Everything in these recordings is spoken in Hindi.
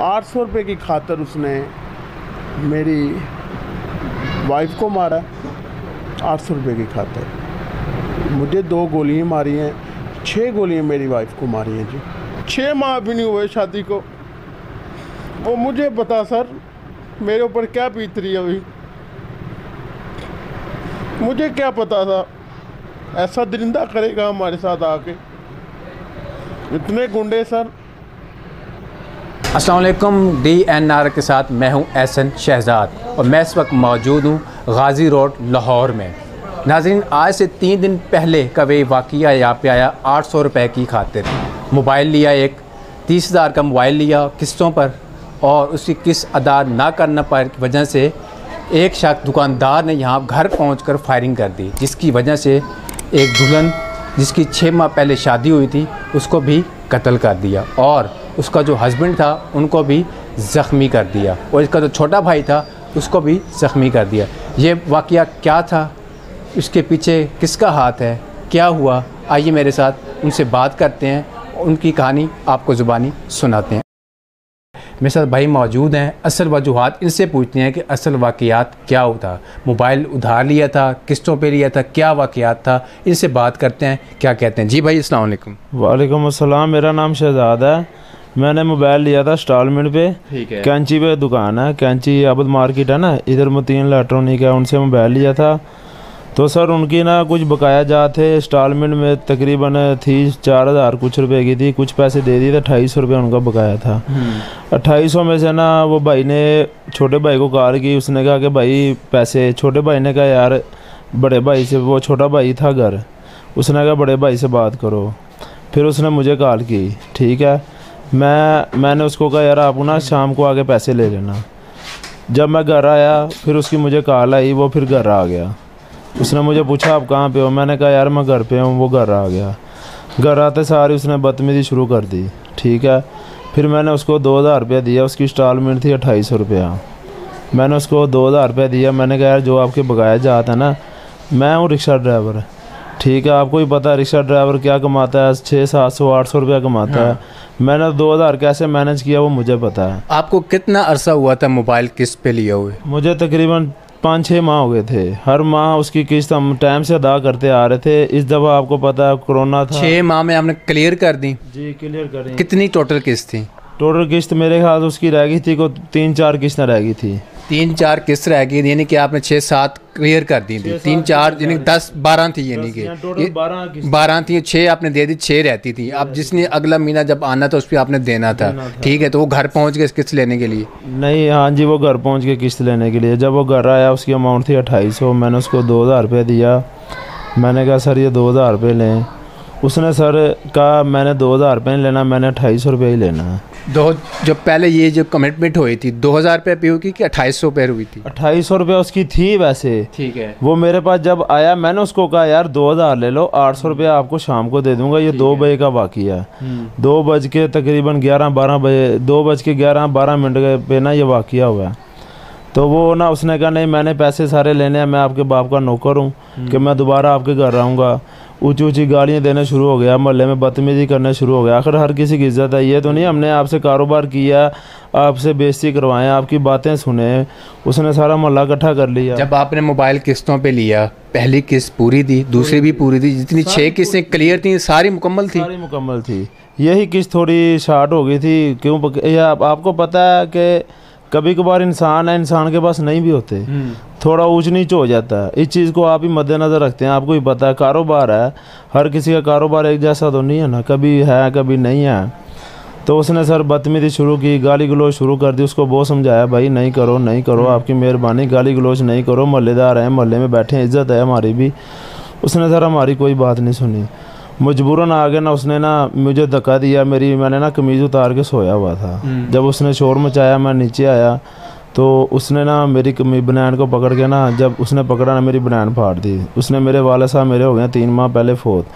800 रुपये की खातर उसने मेरी वाइफ को मारा, 800 रुपये की खातर। मुझे 2 गोलियाँ मारी हैं, 6 गोलियाँ मेरी वाइफ को मारी हैं जी। 6 माह भी नहीं हुए शादी को। वो मुझे बता सर मेरे ऊपर क्या बीत रही है अभी, मुझे क्या पता था ऐसा दरिंदा करेगा हमारे साथ आके, इतने गुंडे सर। अस्सलाम वालेकुम, DNR के साथ मैं हूं एहसन शहजाद और मैं इस वक्त मौजूद हूं गाजी रोड लाहौर में। नाज़रीन, आज से 3 दिन पहले का वे वाक़या यहाँ पे आया। 800 रुपये की खातिर मोबाइल लिया, एक 30,000 का मोबाइल लिया किस्तों पर, और उसकी किस्त अदा ना करने पर की वजह से एक शख्स दुकानदार ने यहाँ घर पहुँचकर फायरिंग कर दी, जिसकी वजह से एक दुल्हन जिसकी 6 माह पहले शादी हुई थी उसको भी कत्ल कर दिया, और उसका जो हस्बैंड था उनको भी ज़ख्मी कर दिया, और इसका जो छोटा भाई था उसको भी ज़ख्मी कर दिया। ये वाक़या क्या था, इसके पीछे किसका हाथ है, क्या हुआ, आइए मेरे साथ उनसे बात करते हैं, उनकी कहानी आपको ज़ुबानी सुनाते हैं। मेरे साथ भाई मौजूद हैं, असल वजूहात इनसे पूछते हैं कि असल वाक़यात क्या होता, मोबाइल उधार लिया था, किस्तों पे लिया था, क्या वाक़यात था, इनसे बात करते हैं, क्या कहते हैं। जी भाई अस्सलाम वालेकुम। वालेकुम अस्सलाम, मेरा नाम शहजाद है। मैंने मोबाइल लिया था इंस्टॉलमेंट पे, ठीक है। कैंची पे दुकान है, कैंची आबद मार्केट है ना, इधर मुतीन इलेक्ट्रॉनिक है, उनसे मोबाइल लिया था। तो सर उनकी ना कुछ बकाया जा थे इंस्टॉलमेंट में, तकरीबन थी 4,000 कुछ रुपए की थी, कुछ पैसे दे दिए थे, 250 रुपये उनका बकाया था। 250 में से ना वो भाई ने छोटे भाई को कॉल की, उसने कहा कि भाई पैसे, छोटे भाई ने कहा यार बड़े भाई से, वो छोटा भाई था घर, उसने कहा बड़े भाई से बात करो। फिर उसने मुझे कॉल की, ठीक है। मैंने उसको कहा यार आप ना शाम को आके पैसे ले लेना। जब मैं घर आया फिर उसकी मुझे कॉल आई, वो फिर घर आ गया। उसने मुझे पूछा आप कहाँ पे हो, मैंने कहा यार मैं घर पे हूँ। वो घर आ गया, घर आते सारी उसने बदतमीज़ी शुरू कर दी, ठीक है। फिर मैंने उसको 2,000 रुपया दिया, उसकी इंस्टॉलमेंट थी 2,800 रुपया। मैंने उसको 2,000 रुपया दिया। मैंने कहा यार जो आपके बकाया जाता है ना, मैं हूँ रिक्शा ड्राइवर, ठीक है, आपको ही पता है रिक्शा ड्राइवर क्या कमाता है, 600, 700, 800 रुपया कमाता है। मैंने 2,000 कैसे मैनेज किया वो मुझे पता है। आपको कितना अरसा हुआ था मोबाइल किस्त पे लिए हुए? मुझे तकरीबन 5-6 माह हो गए थे। हर माह उसकी किस्त हम टाइम से अदा करते आ रहे थे। इस दफ़ा आपको पता है कोरोना था। 6 माह में आपने क्लियर कर दी? जी क्लियर कर दी। कितनी टोटल किस्त थी? टोटल किस्त मेरे ख्याल से उसकी रह गई थी, को 3-4 किस्त रह गई थी। 3-4 किस्त रह गई, यानी कि आपने 6-7 क्लियर कर दी थी। 3-4 यानी 10-12 थी, यानी कि 12 थी, 6 आपने दे दी, 6 रहती थी। अब जिसने अगला महीना जब आना था उस पर आपने देना था, ठीक है। तो वो घर पहुंच गए किस्त लेने के लिए? नहीं, हाँ जी, वो घर पहुंच गए किस्त लेने के लिए। जब वो घर आया उसकी अमाउंट थी 2,800, मैंने उसको 2,000 रुपये दिया। मैंने कहा सर ये 2,000 रुपये लें। उसने सर कहा मैंने 2,000 रुपये नहीं लेना, मैंने 2,800 रुपये ही लेना है। जो पहले ये जो कमिटमेंट हुई थी 2,000 रुपये पे हुई कि 2,800 रुपये हुई थी? 2,800 रुपये उसकी थी वैसे, ठीक है। वो मेरे पास जब आया मैंने उसको कहा यार 2,000 ले लो, 800 रुपये आपको शाम को दे दूंगा। ये 2 बजे का वाक़या है। 2 बज के तकरीबन 11-12 बजे, 2 बज के 11-12 मिनट पे ना ये वाक़या हुआ। तो वो ना उसने कहा नहीं मैंने पैसे सारे लेने हैं, मैं आपके बाप का नौकर हूँ कि मैं दोबारा आपके घर आऊँगा। ऊँची ऊँची गालियाँ देने शुरू हो गया, मोहल्ले में बदतमीज़ी करने शुरू हो गया। आखिर हर किसी की इज्जत है, ये तो नहीं हमने आपसे कारोबार किया, आपसे बेइज्जती करवाएं, आपकी बातें सुने। उसने सारा मोहल्ला इकट्ठा कर लिया। जब आपने मोबाइल किस्तों पे लिया, पहली किस्त पूरी थी, दूसरी भी पूरी थी, जितनी 6 किस्तें क्लियर थी सारी मुकम्मल थी? सारी मुकम्मल थी। यही किस्त थोड़ी शार्ट हो गई थी। क्यों? आपको पता है कि कभी कभार इंसान है, इंसान के पास नहीं भी होते, थोड़ा ऊंच नीच हो जाता है। इस चीज़ को आप ही मद्देनज़र रखते हैं। आपको ही पता है कारोबार है, हर किसी का कारोबार एक जैसा तो नहीं है ना, कभी है कभी नहीं है। तो उसने सर बदतमीज़ी शुरू की, गाली गलौज शुरू कर दी। उसको बहुत समझाया भाई नहीं करो नहीं करो, आपकी मेहरबानी, गाली गलौज नहीं करो, मोहल्लेदार हैं, मोहल्ले में बैठे हैं, इज़्ज़त है हमारी भी। उसने सर हमारी कोई बात नहीं सुनी। मजबूरन आ गया ना, उसने ना मुझे धक्का दिया। मैंने ना कमीज़ उतार के सोया हुआ था। जब उसने शोर मचाया मैं नीचे आया तो उसने ना मेरी बनैन को पकड़ के ना, जब उसने पकड़ा ना मेरी बनैन फाड़ दी। उसने मेरे वाले साहब, मेरे हो गए 3 माह पहले फोत,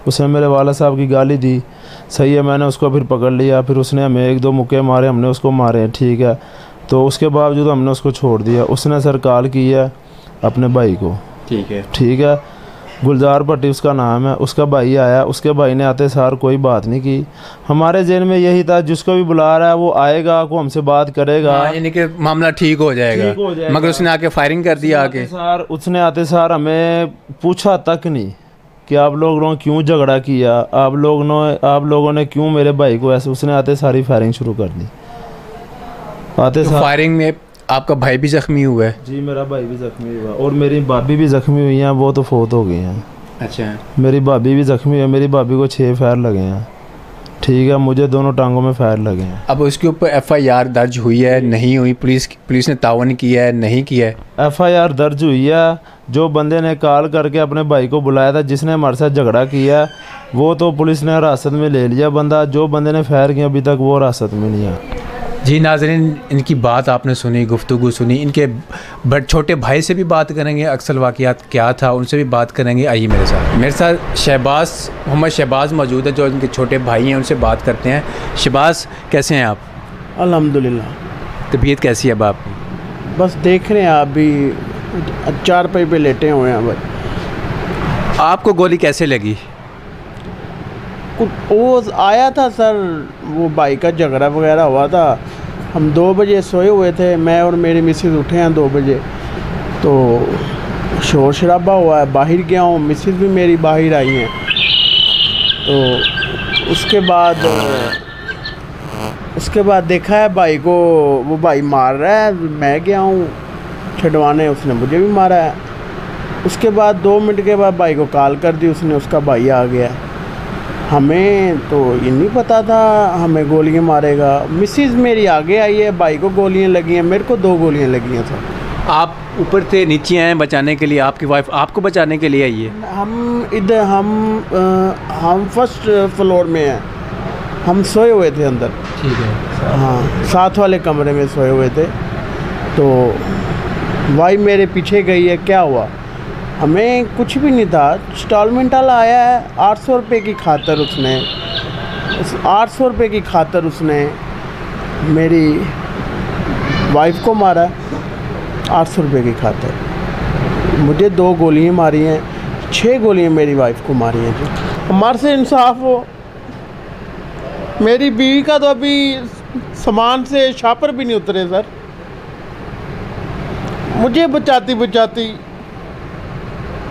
उसने मेरे वाले साहब की गाली दी। सही है, मैंने उसको फिर पकड़ लिया। फिर उसने हमें 1-2 मुक्के मारे, हमने उसको मारे, ठीक है। तो उसके बावजूद हमने उसको छोड़ दिया। उसने सर कॉल की है अपने भाई को, ठीक है। गुलजार भट्टी उसका नाम है, उसका भाई आया, उसके भाई ने आते सार कोई बात नहीं की। हमारे जेल में यही था, जिसको भी बुला रहा है वो आएगा, को हमसे बात करेगा, यानी कि मामला ठीक हो जाएगा। मगर उसने आके फायरिंग कर दिया आके सार, उसने आते सार हमें पूछा तक नहीं कि आप लोगों ने क्यों झगड़ा किया, आप लोगों ने क्यों मेरे भाई को ऐसे, उसने आते सारी फायरिंग शुरू कर दी। आते तो फायरिंग में आपका भाई भी ज़ख्मी हुआ है? जी मेरा भाई भी ज़ख्मी हुआ और मेरी भाभी भी ज़ख्मी हुई हैं, वो तो फोत हो गई हैं। अच्छा, मेरी भाभी भी ज़ख्मी है, मेरी भाभी को 6 फायर लगे हैं, ठीक है, मुझे दोनों टांगों में फायर लगे हैं। अब उसके ऊपर FIR दर्ज हुई है नहीं हुई? पुलिस ने तावन किया है नहीं किया है? FIR दर्ज हुई है। जो बंदे ने कॉल करके अपने भाई को बुलाया था, जिसने हमारे साथ झगड़ा किया, वो तो पुलिस ने हिरासत में ले लिया बंदा। जो बंदे ने फायर किया अभी तक वो हिरासत में नहीं है। जी नाज़रीन, इनकी बात आपने सुनी, गुफ्तगू सुनी। इनके छोटे भाई से भी बात करेंगे, अक्सर वाक़यात क्या था उनसे भी बात करेंगे। आइए मेरे साथ मोहम्मद शहबाज मौजूद है, जो इनके छोटे भाई हैं, उनसे बात करते हैं। शहबाज, कैसे हैं आप? अल्हम्दुलिल्लाह। तबीयत कैसी है अब आपकी? बस देख रहे हैं, आप भी 4 पे लेटे हुए हैं भाई। आपको गोली कैसे लगी? वो आया था सर, वो भाई का झगड़ा वगैरह हुआ था। हम 2 बजे सोए हुए थे, मैं और मेरी मिसेज उठे हैं 2 बजे, तो शोर शराबा हुआ है। बाहर गया हूँ, मिसेज भी मेरी बाहर आई हैं। तो उसके बाद देखा है भाई को, वो भाई मार रहा है। मैं गया हूँ छुड़वाने, उसने मुझे भी मारा है। उसके बाद 2 मिनट के बाद भाई को कॉल कर दी उसने, उसका भाई आ गया। हमें तो ये नहीं पता था हमें गोलियां मारेगा। मिसेज मेरी आगे आई है, भाई को गोलियां लगी हैं, मेरे को 2 गोलियां लगी हैं सर। आप ऊपर से नीचे आए बचाने के लिए, आपकी वाइफ आपको बचाने के लिए आई है? हम फर्स्ट फ्लोर में हैं, हम सोए हुए थे अंदर। ठीक है। हाँ, साथ वाले कमरे में सोए हुए थे। तो वाइफ मेरे पीछे गई है, क्या हुआ? हमें कुछ भी नहीं था। इंस्टॉलमेंट वाला आया है, 800 रुपये की खातर उसने, उस 800 रुपये की खातर उसने मेरी वाइफ को मारा। 800 रुपये की खातर मुझे 2 गोलियां मारी हैं, 6 गोलियां मेरी वाइफ को मारी हैं। जी, हमारे से इंसाफ हो। मेरी बीवी का तो अभी सामान से छापर भी नहीं उतरे सर। मुझे बचाती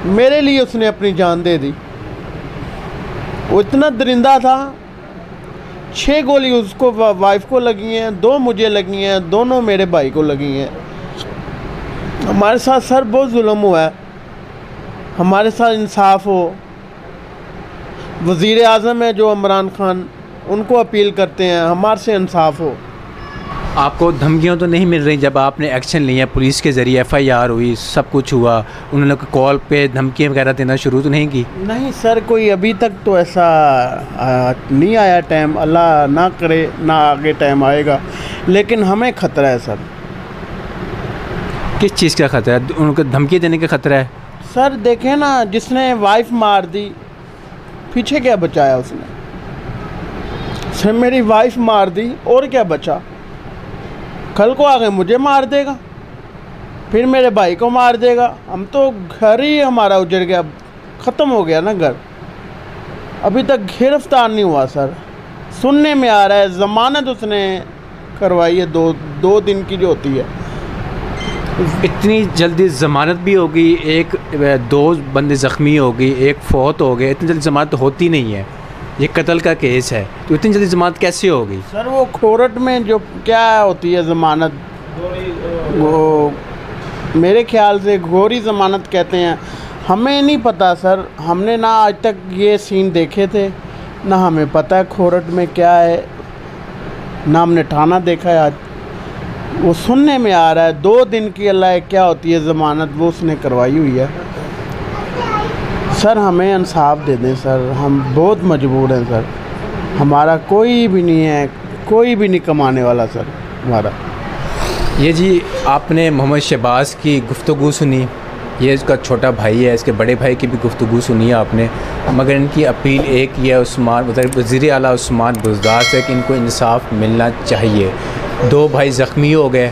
मेरे लिए उसने अपनी जान दे दी। वो इतना दरिंदा था। 6 गोली उसको वाइफ को लगी हैं, 2 मुझे लगी हैं, दोनों मेरे भाई को लगी हैं। हमारे साथ सर बहुत जुल्म हुआ है, हमारे साथ इंसाफ हो। वज़ीर आज़म है जो इमरान खान, उनको अपील करते हैं हमारे से इंसाफ हो। आपको धमकियाँ तो नहीं मिल रही? जब आपने एक्शन लिया, पुलिस के ज़रिए FIR हुई, सब कुछ हुआ, उन्होंने कॉल पे धमकियाँ वगैरह देना शुरू तो नहीं की? नहीं सर, कोई अभी तक तो ऐसा नहीं आया टाइम। अल्लाह ना करे ना आगे टाइम आएगा, लेकिन हमें ख़तरा है सर। किस चीज़ का ख़तरा है? उनको धमकी देने का ख़तरा है? सर देखें ना, जिसने वाइफ मार दी, पीछे क्या बचाया उसने? सर मेरी वाइफ मार दी और क्या बचा? कल को आगे मुझे मार देगा, फिर मेरे भाई को मार देगा। हम तो घर ही हमारा उजड़ गया, ख़त्म हो गया ना घर। अभी तक गिरफ्तार नहीं हुआ सर। सुनने में आ रहा है ज़मानत उसने करवाई है, 2 दिन की जो होती है। इतनी जल्दी ज़मानत भी होगी? 2 बंदे ज़ख्मी हो गई, 1 फौत हो गए, इतनी जल्दी ज़मानत होती नहीं है। ये कत्ल का केस है, तो इतनी जल्दी ज़मानत कैसे होगी? सर वो कोर्ट में जो क्या होती है ज़मानत, वो मेरे ख्याल से घोरी ज़मानत कहते हैं। हमें नहीं पता सर, हमने ना आज तक ये सीन देखे थे, ना हमें पता है कोर्ट में क्या है, ना हमने थाना देखा है। आज वो सुनने में आ रहा है 2 दिन की अल्लाह क्या होती है ज़मानत, वो उसने करवाई हुई है। सर हमें इंसाफ दे दें सर, हम बहुत मजबूर हैं सर। हमारा कोई भी नहीं है, कोई भी नहीं कमाने वाला सर हमारा। ये जी आपने मोहम्मद शहबाज की गुफ्तगू सुनी, ये इसका छोटा भाई है, इसके बड़े भाई की भी गुफ्तगू सुनी है आपने, मगर इनकी अपील एक ही है वज़ीर आला उस्मान बुज़दार से कि इनको इंसाफ मिलना चाहिए। 2 भाई ज़ख्मी हो गए,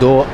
2